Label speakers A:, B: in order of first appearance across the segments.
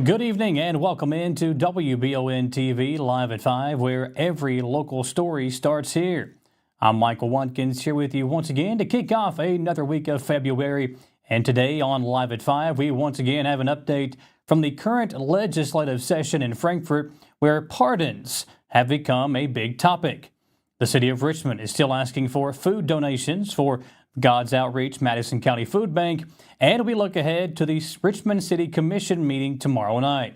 A: Good evening and welcome into WBON TV Live at 5, where every local story starts here. I'm Michael Watkins here with you once again to kick off another week of February. And today on Live at 5, we once again have an update from the current legislative session in Frankfort, where pardons have become a big topic. The city of Richmond is still asking for food donations for God's Outreach Madison County Food Bank, and we look ahead to the Richmond City Commission meeting tomorrow night.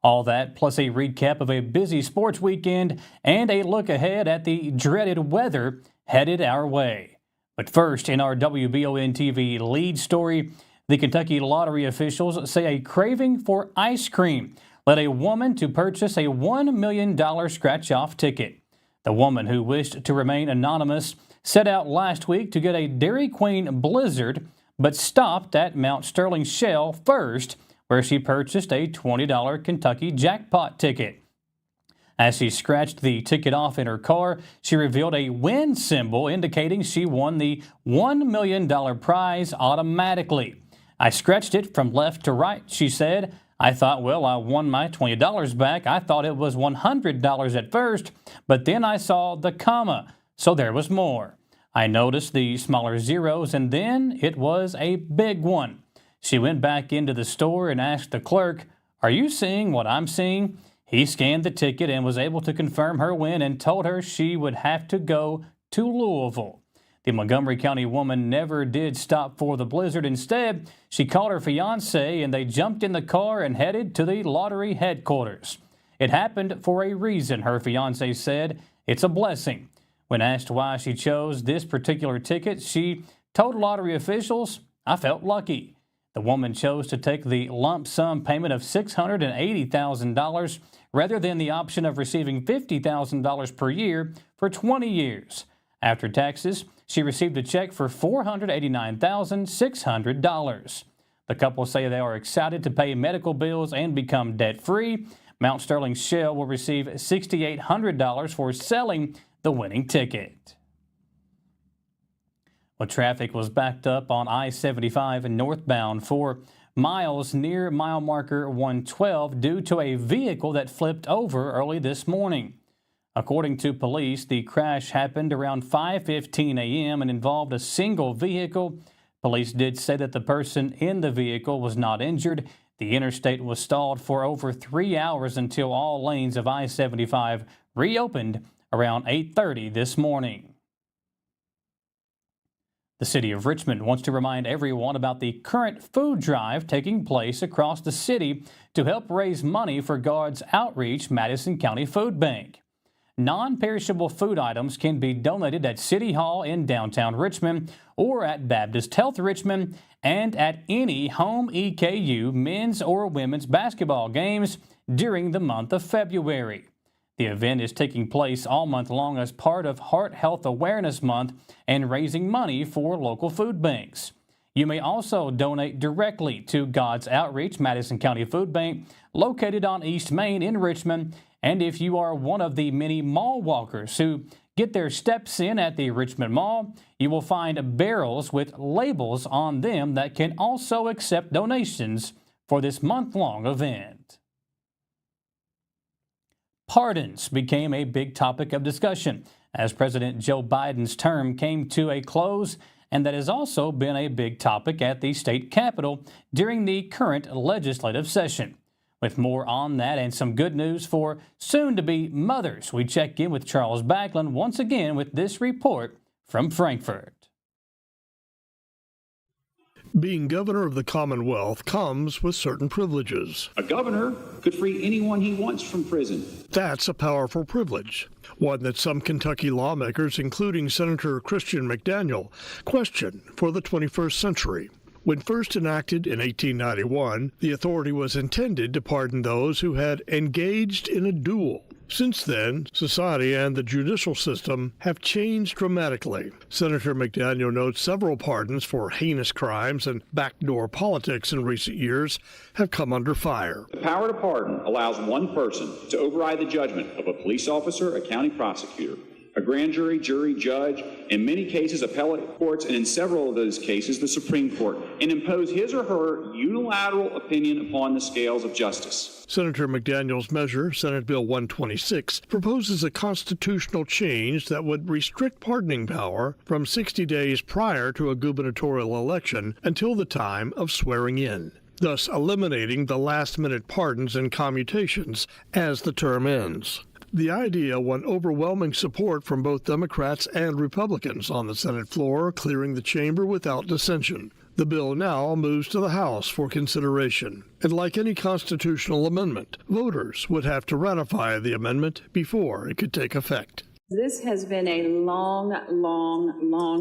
A: All that plus a recap of a busy sports weekend and a look ahead at the dreaded weather headed our way. But first, in our WBON TV lead story, the Kentucky lottery officials say a craving for ice cream led a woman to purchase a $1 million scratch-off ticket. The woman, who wished to remain anonymous, set out last week to get a Dairy Queen Blizzard, but stopped at Mount Sterling Shell first, where she purchased a $20 Kentucky jackpot ticket. As she scratched the ticket off in her car, she revealed a win symbol indicating she won the $1 million prize automatically. "I scratched it from left to right," she said. "I thought, well, I won my $20 back. I thought it was $100 at first, but then I saw the comma, so there was more. I noticed the smaller zeros, and then it was a big one." She went back into the store and asked the clerk, "Are you seeing what I'm seeing?" He scanned the ticket and was able to confirm her win and told her she would have to go to Louisville. The Montgomery County woman never did stop for the Blizzard. Instead, she called her fiance and they jumped in the car and headed to the lottery headquarters. "It happened for a reason," her fiance said. "It's a blessing." When asked why she chose this particular ticket, she told lottery officials, "I felt lucky." The woman chose to take the lump sum payment of $680,000 rather than the option of receiving $50,000 per year for 20 years. After taxes, she received a check for $489,600. The couple say they are excited to pay medical bills and become debt-free. Mount Sterling Shell will receive $6,800 for selling the winning ticket. Well, traffic was backed up on I-75 northbound for miles near mile marker 112 due to a vehicle that flipped over early this morning. According to police, the crash happened around 5:15 a.m. and involved a single vehicle. Police did say that the person in the vehicle was not injured. The interstate was stalled for over 3 hours until all lanes of I-75 reopened around 8:30 this morning. The city of Richmond wants to remind everyone about the current food drive taking place across the city to help raise money for God's Outreach Madison County Food Bank. Non-perishable food items can be donated at City Hall in downtown Richmond or at Baptist Health Richmond and at any home EKU men's or women's basketball games during the month of February. The event is taking place all month long as part of Heart Health Awareness Month and raising money for local food banks. You may also donate directly to God's Outreach Madison County Food Bank, located on East Main in Richmond. And if you are one of the many mall walkers who get their steps in at the Richmond Mall, you will find barrels with labels on them that can also accept donations for this month-long event. Pardons became a big topic of discussion as President Joe Biden's term came to a close, and that has also been a big topic at the state capitol during the current legislative session. With more on that and some good news for soon-to-be mothers, we check in with Charles Backlund once again with this report from Frankfort.
B: Being governor of the Commonwealth comes with certain privileges.
C: A governor could free anyone he wants from prison.
B: That's a powerful privilege, one that some Kentucky lawmakers, including Senator Christian McDaniel, question for the 21st century. When first enacted in 1891, the authority was intended to pardon those who had engaged in a duel. Since then, society and the judicial system have changed dramatically. Senator McDaniel notes several pardons for heinous crimes and backdoor politics in recent years have come under fire.
C: The power to pardon allows one person to override the judgment of a police officer, a county prosecutor, a grand jury, jury, judge, in many cases appellate courts, and in several of those cases the Supreme Court, and impose his or her unilateral opinion upon the scales of justice.
B: Senator McDaniel's measure, Senate Bill 126, proposes a constitutional change that would restrict pardoning power from 60 days prior to a gubernatorial election until the time of swearing in, thus eliminating the last-minute pardons and commutations as the term ends. The idea won overwhelming support from both Democrats and Republicans on the Senate floor, clearing the chamber without dissension. The bill now moves to the House for consideration, and like any constitutional amendment, voters would have to ratify the amendment before it could take effect.
D: This has been a long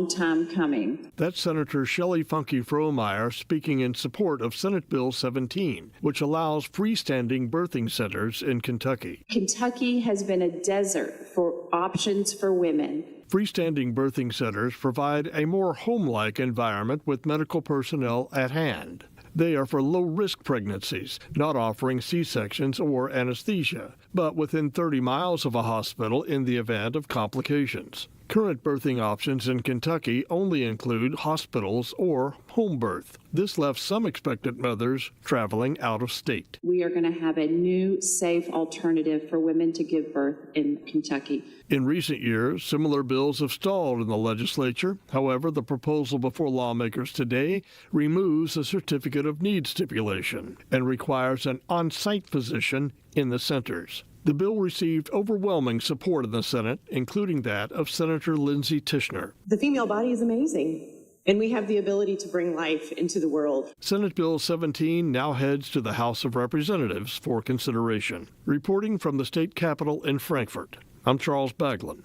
D: time coming.
B: That's Senator Shelley Funky Frohmeyer speaking in support of Senate Bill 17, which allows freestanding birthing centers in Kentucky.
D: Kentucky has been a desert for options for women.
B: Freestanding birthing centers provide a more home-like environment with medical personnel at hand. They are for low-risk pregnancies, not offering C-sections or anesthesia, but within 30 miles of a hospital in the event of complications. Current birthing options in Kentucky only include hospitals or home birth. This left some expectant mothers traveling out of state.
D: We are going to have a new, safe alternative for women to give birth in Kentucky.
B: In recent years, similar bills have stalled in the legislature. However, the proposal before lawmakers today removes a certificate of need stipulation and requires an on-site physician in the centers. The bill received overwhelming support in the Senate, including that of Senator Lindsey Tishner.
E: The female body is amazing, and we have the ability to bring life into the world.
B: Senate Bill 17 now heads to the House of Representatives for consideration. Reporting from the state capitol in Frankfort, I'm Charles Baglin.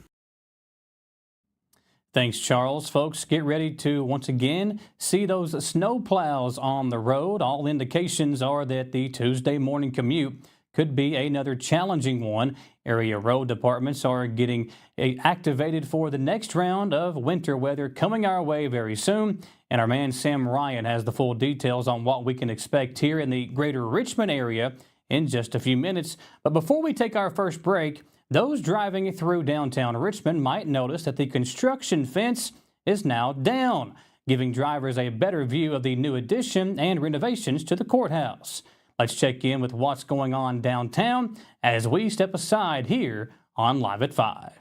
A: Thanks, Charles. Folks, get ready to once again see those snow plows on the road. All indications are that the Tuesday morning commute could be another challenging one. Area road departments are getting activated for the next round of winter weather coming our way very soon. And our man Sam Ryan has the full details on what we can expect here in the greater Richmond area in just a few minutes. But before we take our first break, those driving through downtown Richmond might notice that the construction fence is now down, giving drivers a better view of the new addition and renovations to the courthouse. Let's check in with what's going on downtown as we step aside here on Live at 5.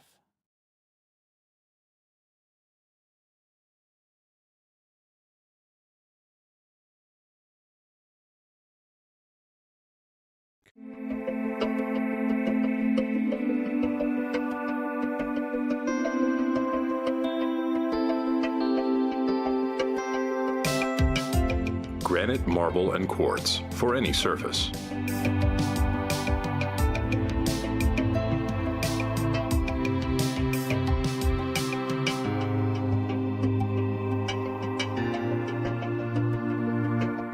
F: Granite, marble, and quartz for any surface.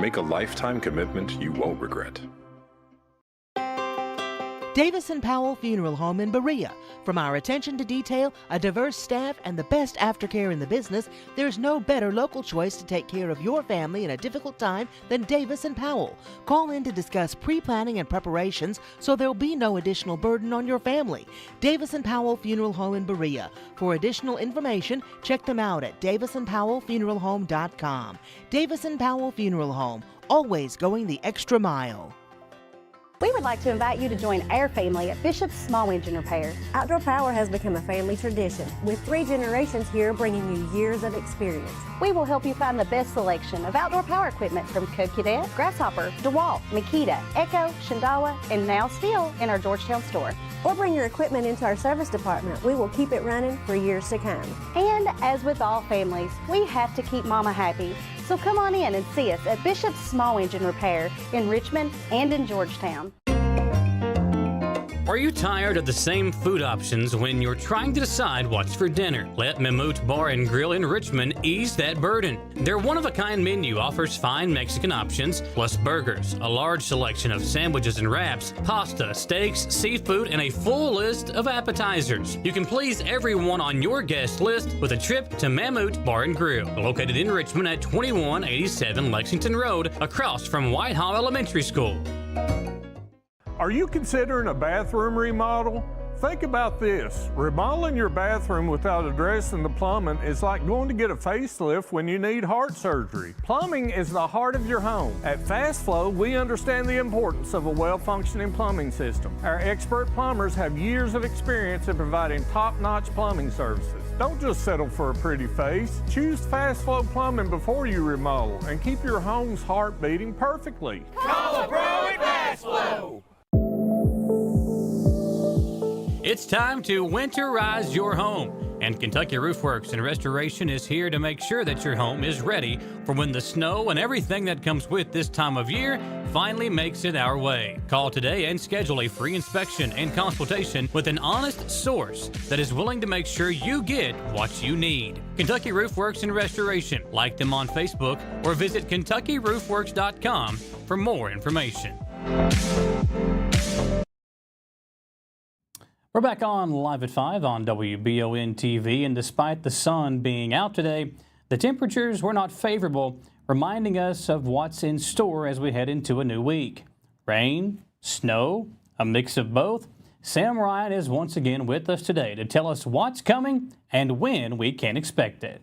F: Make a lifetime commitment you won't regret.
G: Davis & Powell Funeral Home in Berea. From our attention to detail, a diverse staff, and the best aftercare in the business, there's no better local choice to take care of your family in a difficult time than Davis & Powell. Call in to discuss pre-planning and preparations so there'll be no additional burden on your family. Davis & Powell Funeral Home in Berea. For additional information, check them out at davisandpowellfuneralhome.com. Davis & Powell Funeral Home, always going the extra mile.
H: We would like to invite you to join our family at Bishop's Small Engine Repair.
I: Outdoor Power has become a family tradition, with 3 generations here bringing you years of experience.
H: We will help you find the best selection of outdoor power equipment from Co-Cadet, Grasshopper, DeWalt, Makita, Echo, Shindawa, and now Steel in our Georgetown store.
I: Or bring your equipment into our service department. We will keep it running for years to come.
H: And as with all families, we have to keep Mama happy. So come on in and see us at Bishop's Small Engine Repair in Richmond and in Georgetown.
A: Are you tired of the same food options when you're trying to decide what's for dinner? Let Mammut Bar and Grill in Richmond ease that burden. Their one-of-a-kind menu offers fine Mexican options, plus burgers, a large selection of sandwiches and wraps, pasta, steaks, seafood, and a full list of appetizers. You can please everyone on your guest list with a trip to Mammut Bar and Grill, located in Richmond at 2187 Lexington Road, across from Whitehall Elementary School.
J: Are you considering a bathroom remodel? Think about this. Remodeling your bathroom without addressing the plumbing is like going to get a facelift when you need heart surgery. Plumbing is the heart of your home. At Fast Flow, we understand the importance of a well-functioning plumbing system. Our expert plumbers have years of experience in providing top-notch plumbing services. Don't just settle for a pretty face. Choose Fast Flow Plumbing before you remodel and keep your home's heart beating perfectly.
K: Call a pro at Fast Flow.
A: It's time to winterize your home, and Kentucky Roof Works and Restoration is here to make sure that your home is ready for when the snow and everything that comes with this time of year finally makes it our way. Call today and schedule a free inspection and consultation with an honest source that is willing to make sure you get what you need. Kentucky Roof Works and Restoration. Like them on Facebook or visit KentuckyRoofWorks.com for more information. We're back on Live at 5 on WBON TV, and despite the sun being out today, the temperatures were not favorable, reminding us of what's in store as we head into a new week. Rain, snow, a mix of both. Sam Ryan is once again with us today to tell us what's coming and when we can expect it.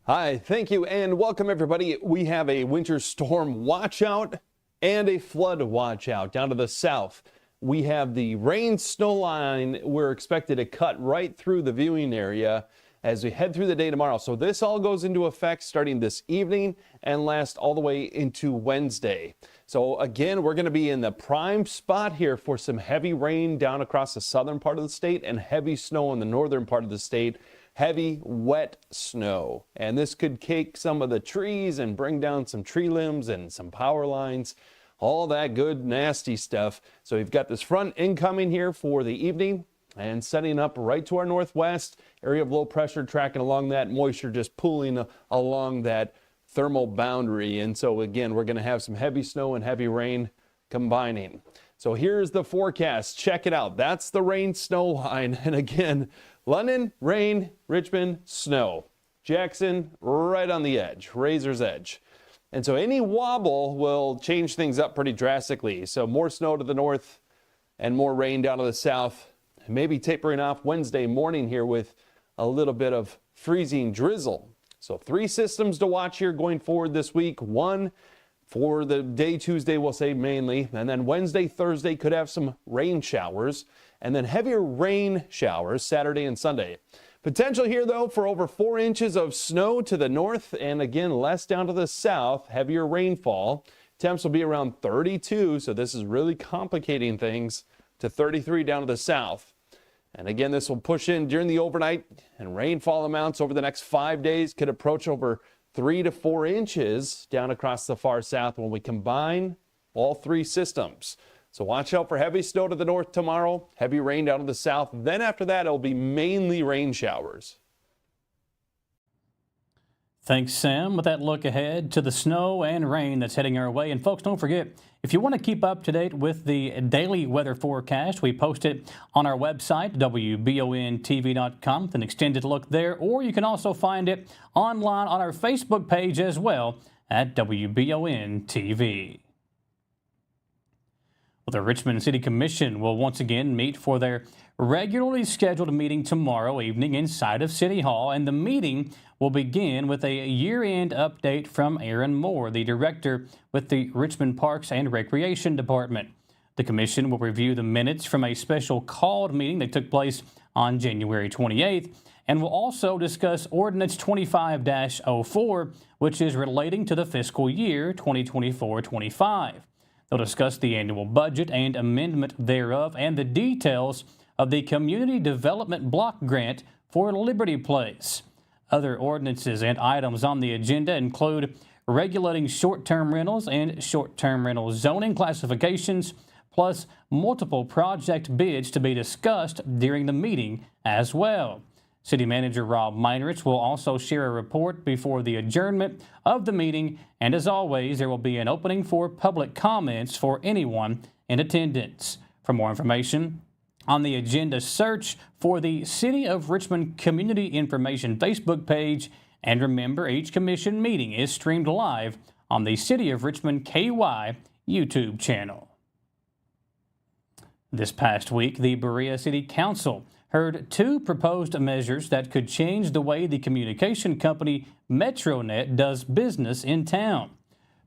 L: Hi, thank you, and welcome everybody. We have a winter storm watch out and a flood watch out down to the south. We have the rain snow line. We're expected to cut right through the viewing area as we head through the day tomorrow. So this all goes into effect starting this evening and last all the way into Wednesday. So again, we're going to be in the prime spot here for some heavy rain down across the southern part of the state and heavy snow in the northern part of the state. Heavy, wet snow. And this could cake some of the trees and bring down some tree limbs and some power lines. All that good, nasty stuff. So we've got this front incoming here for the evening and setting up right to our northwest. Area of low pressure tracking along that, moisture just pooling along that thermal boundary. And so again, we're going to have some heavy snow and heavy rain combining. So here's the forecast. Check it out. That's the rain snow line. And again, London, rain, Richmond, snow. Jackson, right on the edge, razor's edge. And so any wobble will change things up pretty drastically. So more snow to the north and more rain down to the south. Maybe tapering off Wednesday morning here with a little bit of freezing drizzle. So 3 systems to watch here going forward this week. One for the day Tuesday, we'll say mainly. And then Wednesday, Thursday could have some rain showers. And then heavier rain showers Saturday and Sunday. Potential here, though, for over 4 inches of snow to the north and, again, less down to the south, heavier rainfall. Temps will be around 32, so this is really complicating things, to 33 down to the south. And, again, this will push in during the overnight, and rainfall amounts over the next 5 days could approach over 3 to 4 inches down across the far south when we combine all 3 systems. So watch out for heavy snow to the north tomorrow, heavy rain down to the south. Then after that, it'll be mainly rain showers.
A: Thanks, Sam, with that look ahead to the snow and rain that's heading our way. And folks, don't forget, if you want to keep up to date with the daily weather forecast, we post it on our website, WBONTV.com, with an extended look there, or you can also find it online on our Facebook page as well at WBON TV. Well, the Richmond City Commission will once again meet for their regularly scheduled meeting tomorrow evening inside of City Hall, and the meeting will begin with a year-end update from Aaron Moore, the director with the Richmond Parks and Recreation Department. The commission will review the minutes from a special called meeting that took place on January 28th, and will also discuss Ordinance 25-04, which is relating to the fiscal year 2024-25. They'll discuss the annual budget and amendment thereof and the details of the Community Development Block Grant for Liberty Place. Other ordinances and items on the agenda include regulating short-term rentals and short-term rental zoning classifications, plus multiple project bids to be discussed during the meeting as well. City Manager Rob Meinerich will also share a report before the adjournment of the meeting, and as always, there will be an opening for public comments for anyone in attendance. For more information on the agenda, search for the City of Richmond Community Information Facebook page, and remember, each commission meeting is streamed live on the City of Richmond KY YouTube channel. This past week, the Berea City Council heard two proposed measures that could change the way the communication company Metronet does business in town.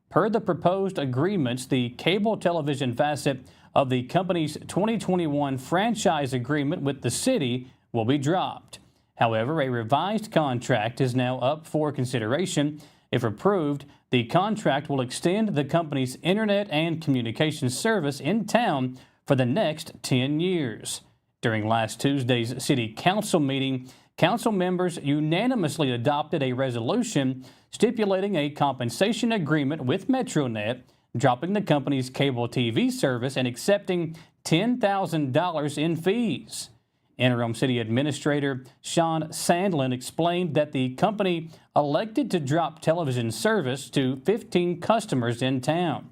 A: Per the proposed agreements, the cable television facet of the company's 2021 franchise agreement with the city will be dropped. However, a revised contract is now up for consideration. If approved, the contract will extend the company's internet and communication service in town for the next 10 years. During last Tuesday's City Council meeting, council members unanimously adopted a resolution stipulating a compensation agreement with Metronet, dropping the company's cable TV service and accepting $10,000 in fees. Interim City Administrator Sean Sandlin explained that the company elected to drop television service to 15 customers in town.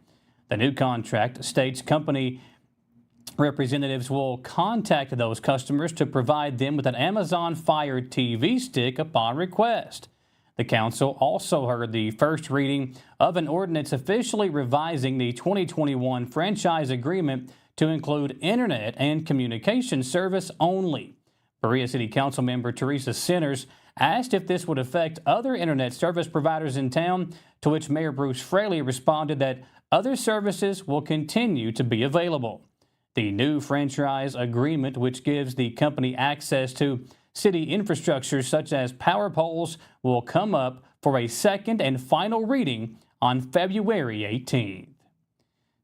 A: The new contract states company representatives will contact those customers to provide them with an Amazon Fire TV stick upon request. The council also heard the first reading of an ordinance officially revising the 2021 franchise agreement to include internet and communication service only. Berea City Council member Teresa Sinners asked if this would affect other internet service providers in town, to which Mayor Bruce Fraley responded that other services will continue to be available. The new franchise agreement, which gives the company access to city infrastructure such as power poles, will come up for a second and final reading on February 18th.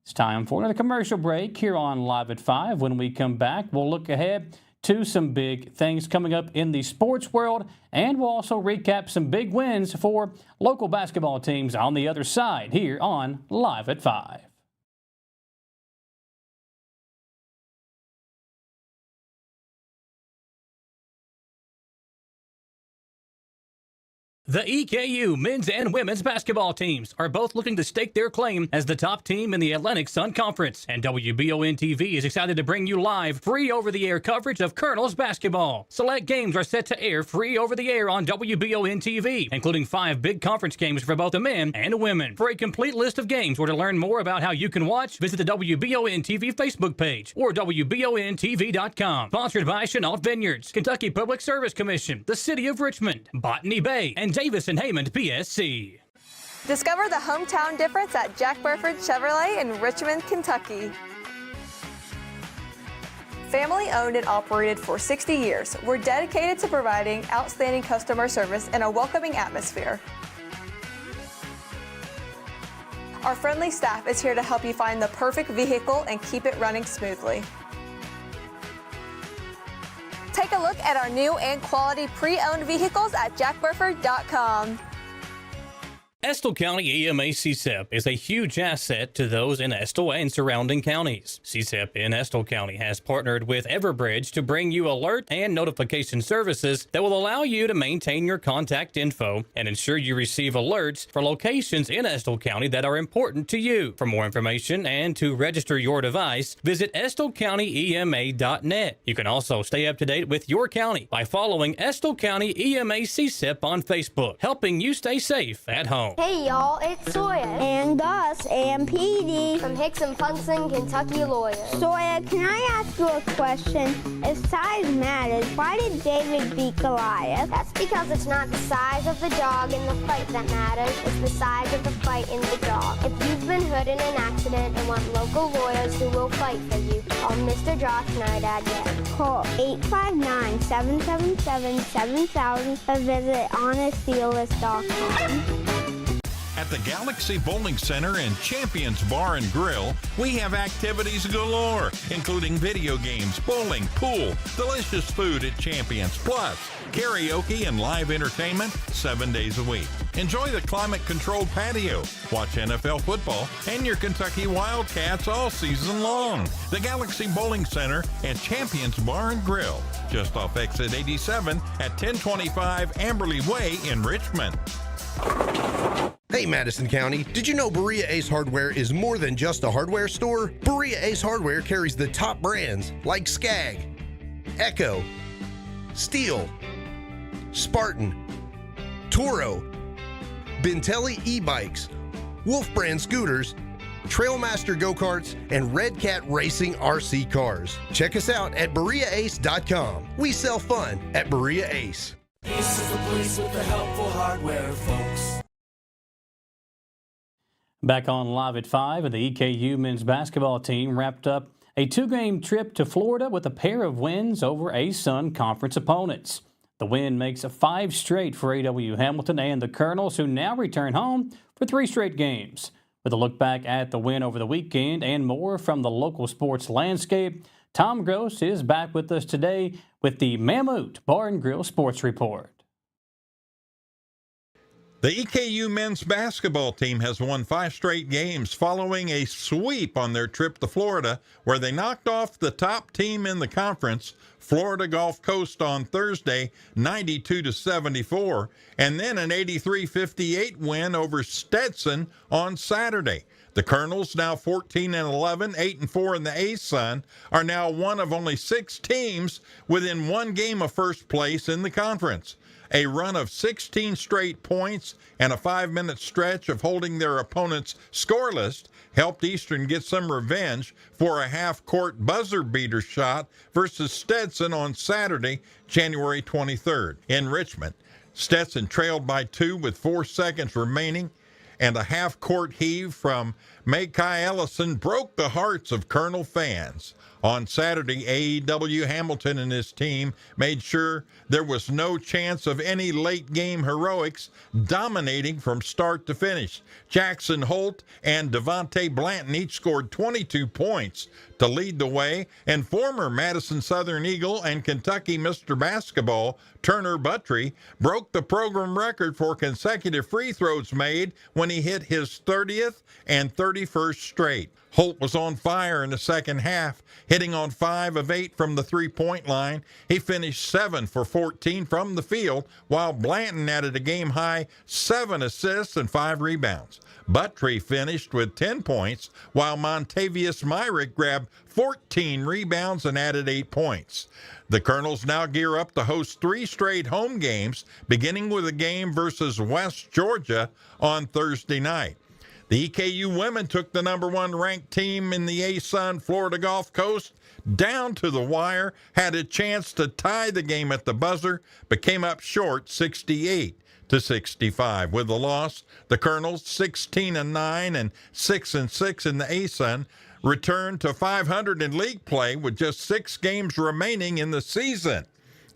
A: It's time for another commercial break here on Live at 5. When we come back, we'll look ahead to some big things coming up in the sports world, and we'll also recap some big wins for local basketball teams on the other side here on Live at 5. The EKU men's and women's basketball teams are both looking to stake their claim as the top team in the Atlantic Sun Conference, and WBON-TV is excited to bring you live, free over-the-air coverage of Colonels basketball. Select games are set to air free over-the-air on WBON-TV, including 5 big conference games for both the men and women. For a complete list of games or to learn more about how you can watch, visit the WBON-TV Facebook page or WBONTV.com. Sponsored by Chenault Vineyards, Kentucky Public Service Commission, the City of Richmond, Botany Bay, and Davis and Haymond PSC.
M: Discover the hometown difference at Jack Burford Chevrolet in Richmond, Kentucky. Family owned and operated for 60 years, we're dedicated to providing outstanding customer service and a welcoming atmosphere. Our friendly staff is here to help you find the perfect vehicle and keep it running smoothly. Take a look at our new and quality pre-owned vehicles at jackburford.com.
A: Estill County EMA CSEP is a huge asset to those in Estill and surrounding counties. CSEP in Estill County has partnered with Everbridge to bring you alert and notification services that will allow you to maintain your contact info and ensure you receive alerts for locations in Estill County that are important to you. For more information and to register your device, visit EstillCountyEMA.net. You can also stay up to date with your county by following Estill County EMA CSEP on Facebook, helping you stay safe at home.
N: Hey y'all, it's Sawyer.
O: And Gus and Petey.
N: From Hicks and Punson, Kentucky lawyers.
O: Sawyer, can I ask you a question? If size matters, why did David beat Goliath?
N: That's because it's not the size of the dog in the fight that matters, it's the size of the fight in the dog. If you've been hurt in an accident and want local lawyers who will fight for you, call Mr. Josh Nerdad again.
O: Call 859-777-7000 or visit honestdealers.com.
P: At the Galaxy Bowling Center and Champions Bar and Grill, we have activities galore, including video games, bowling, pool, delicious food at Champions, plus karaoke and live entertainment 7 days a week. Enjoy the climate-controlled patio, watch NFL football, and your Kentucky Wildcats all season long. The Galaxy Bowling Center and Champions Bar and Grill, just off exit 87 at 1025 Amberley Way in Richmond.
Q: Hey Madison County, did you know Berea Ace Hardware is more than just a hardware store? Berea Ace Hardware carries the top brands like Skag, Echo, Steel, Spartan, Toro, Bentelli e-bikes, Wolf brand scooters, Trailmaster go-karts, and Red Cat Racing RC cars. Check us out at BereaAce.com. We sell fun at Berea Ace.
K: Ace is the place with the helpful hardware, folks.
A: Back on Live at 5, the EKU men's basketball team wrapped up a 2-game trip to Florida with a pair of wins over A-Sun conference opponents. The win makes 5 straight for A.W. Hamilton and the Colonels, who now return home for 3 straight games. With a look back at the win over the weekend and more from the local sports landscape, Tom Gross is back with us today with the Mammoth Bar and Grill Sports Report.
P: The EKU men's basketball team has won 5 straight games following a sweep on their trip to Florida, where they knocked off the top team in the conference, Florida Gulf Coast, on Thursday, 92-74, and then an 83-58 win over Stetson on Saturday. The Colonels, now 14-11, 8-4 in the A-Sun, are now one of only 6 teams within 1 game of first place in the conference. A run of 16 straight points and a 5-minute stretch of holding their opponents scoreless helped Eastern get some revenge for a half-court buzzer-beater shot versus Stetson on Saturday, January 23rd. In Richmond, Stetson trailed by 2 with 4 seconds remaining, and a half-court heave from Makai Ellison broke the hearts of Colonel fans. On Saturday, AEW Hamilton and his team made sure there was no chance of any late-game heroics, dominating from start to finish. Jackson Holt and Devontae Blanton each scored 22 points to lead the way, and former Madison Southern Eagle and Kentucky Mr. Basketball Turner Buttry broke the program record for consecutive free throws made when he hit his 30th and 31st straight. Holt was on fire in the second half, hitting on 5 of 8 from the three-point line. He finished 7 for 14 from the field, while Blanton added a game-high 7 assists and 5 rebounds. Buttry finished with 10 points, while Montavious Myrick grabbed 14 rebounds and added 8 points. The Colonels now gear up to host 3 straight home games, beginning with a game versus West Georgia on Thursday night. The EKU women took the number 1 ranked team in the A-Sun, Florida Gulf Coast, down to the wire, had a chance to tie the game at the buzzer, but came up short 68-65. With the loss, the Colonels, 16-9 and 6-6 in the A-Sun, returned to 500 in league play with just 6 games remaining in the season.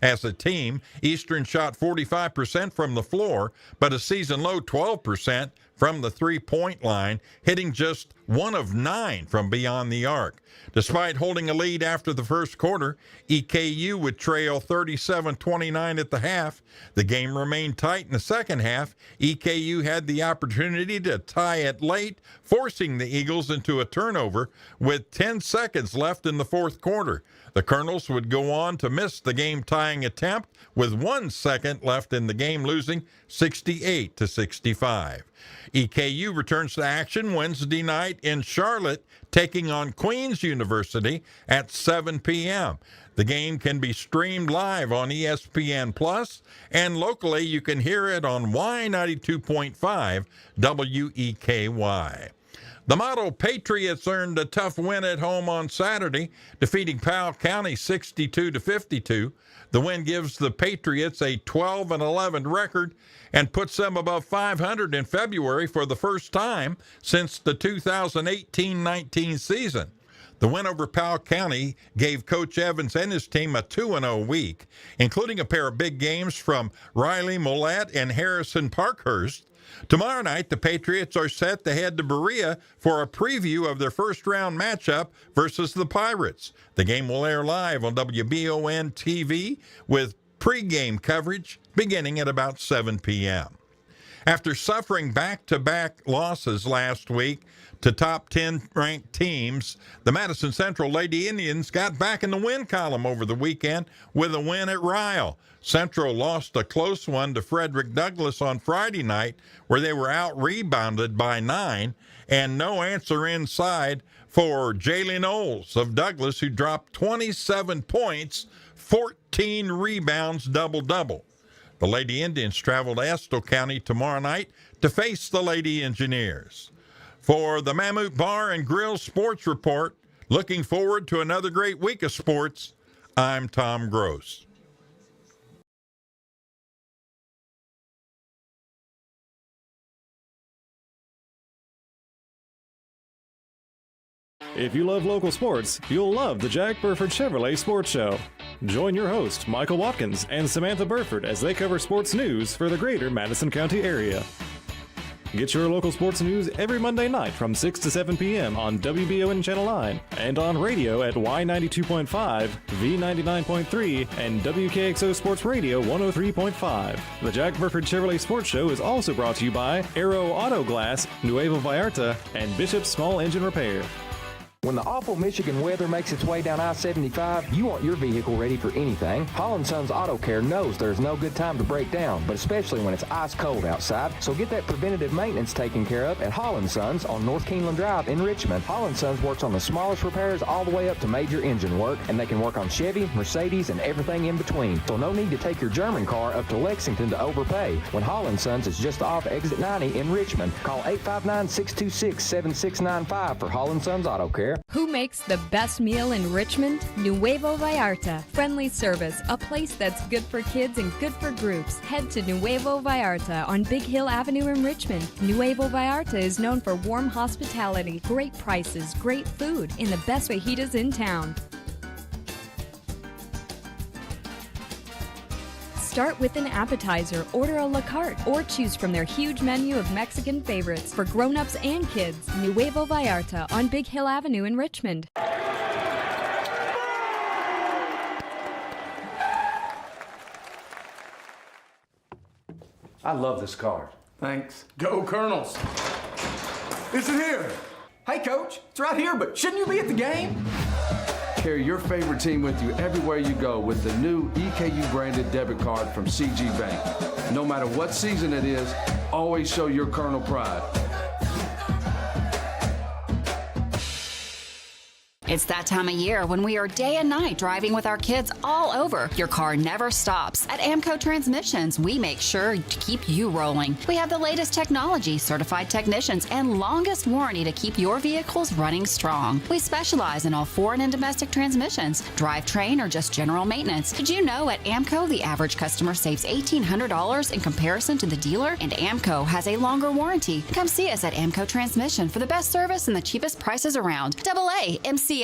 P: As a team, Eastern shot 45% from the floor, but a season-low 12% from the three-point line, hitting just 1 of 9 from beyond the arc. Despite holding a lead after the first quarter, EKU would trail 37-29 at the half. The game remained tight in the second half. EKU had the opportunity to tie it late, forcing the Eagles into a turnover with 10 seconds left in the fourth quarter. The Colonels would go on to miss the game-tying attempt with 1 second left in the game, losing 68-65. EKU returns to action Wednesday night in Charlotte, taking on Queens University at 7 p.m. The game can be streamed live on ESPN Plus, and locally you can hear it on Y92.5 WEKY. The Model Patriots earned a tough win at home on Saturday, defeating Powell County 62-52. The win gives the Patriots a 12-11 record and puts them above 500 in February for the first time since the 2018-19 season. The win over Powell County gave Coach Evans and his team a 2-0 week, including a pair of big games from Riley Mollett and Harrison Parkhurst. Tomorrow night, the Patriots are set to head to Berea for a preview of their first-round matchup versus the Pirates. The game will air live on WBON TV with pregame coverage beginning at about 7 p.m. After suffering back-to-back losses last week to top 10 ranked teams, the Madison Central Lady Indians got back in the win column over the weekend with a win at Ryle. Central lost a close one to Frederick Douglass on Friday night, where they were out-rebounded by 9, and no answer inside for Jaylen Knowles of Douglass, who dropped 27 points, 14 rebounds, double-double. The Lady Indians travel to Estill County tomorrow night to face the Lady Engineers. For the Mammoth Bar and Grill Sports Report, looking forward to another great week of sports, I'm Tom Gross.
R: If you love local sports, you'll love the Jack Burford Chevrolet Sports Show. Join your host, Michael Watkins, and Samantha Burford as they cover sports news for the greater Madison County area. Get your local sports news every Monday night from 6 to 7 p.m. on WBON Channel 9 and on radio at Y92.5, V99.3, and WKXO Sports Radio 103.5. The Jack Burford Chevrolet Sports Show is also brought to you by Aero Auto Glass, Nuevo Vallarta, and Bishop's Small Engine Repair.
S: When the awful Michigan weather makes its way down I-75, you want your vehicle ready for anything. Holland Sons Auto Care knows there's no good time to break down, but especially when it's ice cold outside. So get that preventative maintenance taken care of at Holland Sons on North Keeneland Drive in Richmond. Holland Sons works on the smallest repairs all the way up to major engine work, and they can work on Chevy, Mercedes, and everything in between. So no need to take your German car up to Lexington to overpay. When Holland Sons is just off exit 90 in Richmond, call 859-626-7695 for Holland Sons Auto Care.
T: Who makes the best meal in Richmond? Nuevo Vallarta. Friendly service, a place that's good for kids and good for groups. Head to Nuevo Vallarta on Big Hill Avenue in Richmond. Nuevo Vallarta is known for warm hospitality, great prices, great food, and the best fajitas in town. Start with an appetizer, order a la carte, or choose from their huge menu of Mexican favorites for grown-ups and kids. Nuevo Vallarta on Big Hill Avenue in Richmond.
U: I love this card.
V: Thanks. Go Colonels. Is it here? Hey, Coach, it's right here, but shouldn't you be at the game? Carry your favorite team with you everywhere you go with the new EKU branded debit card from CG Bank. No matter what season it is, always show your Colonel pride.
W: It's that time of year when we are day and night driving with our kids all over. Your car never stops. At AMCO Transmissions, we make sure to keep you rolling. We have the latest technology, certified technicians, and longest warranty to keep your vehicles running strong. We specialize in all foreign and domestic transmissions, drivetrain, or just general maintenance. Did you know at AMCO the average customer saves $1,800 in comparison to the dealer? And AMCO has a longer warranty. Come see us at AMCO Transmission for the best service and the cheapest prices around. AA MCO.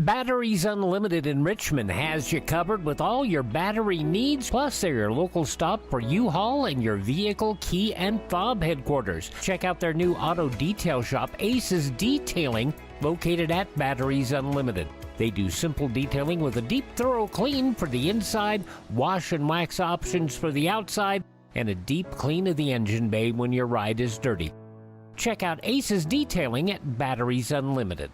X: Batteries Unlimited in Richmond has you covered with all your battery needs, plus they're your local stop for U-Haul and your vehicle key and fob headquarters. Check out their new auto detail shop, Aces Detailing, located at Batteries Unlimited. They do simple detailing with a deep, thorough clean for the inside, wash and wax options for the outside, and a deep clean of the engine bay when your ride is dirty. Check out Aces Detailing at Batteries Unlimited.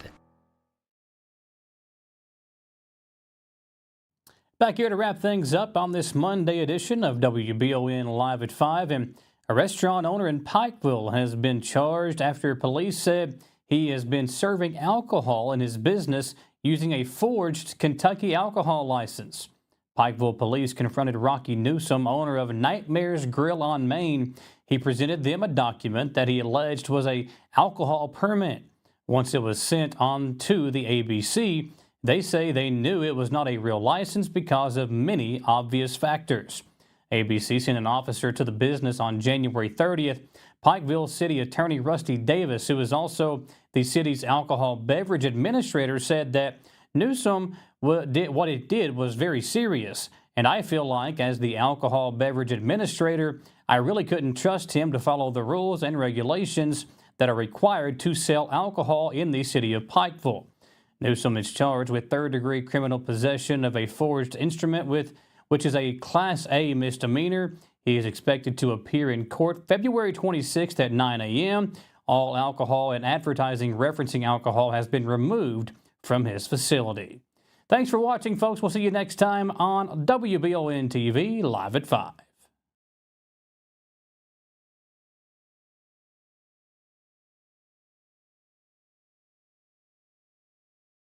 A: Back here to wrap things up on this Monday edition of WBON Live at 5. And a restaurant owner in Pikeville has been charged after police said he has been serving alcohol in his business using a forged Kentucky alcohol license. Pikeville police confronted Rocky Newsom, owner of Nightmares Grill on Main. He presented them a document that he alleged was a alcohol permit. Once it was sent on to the ABC, they say they knew it was not a real license because of many obvious factors. ABC sent an officer to the business on January 30th. Pikeville City Attorney Rusty Davis, who is also the city's alcohol beverage administrator, said that Newsom what it did was very serious. And I feel like, as the alcohol beverage administrator, I really couldn't trust him to follow the rules and regulations that are required to sell alcohol in the city of Pikeville. Newsom is charged with third-degree criminal possession of a forged instrument, which is a Class A misdemeanor. He is expected to appear in court February 26th at 9 a.m. All alcohol and advertising referencing alcohol has been removed from his facility. Thanks for watching, folks. We'll see you next time on WBON TV Live at 5.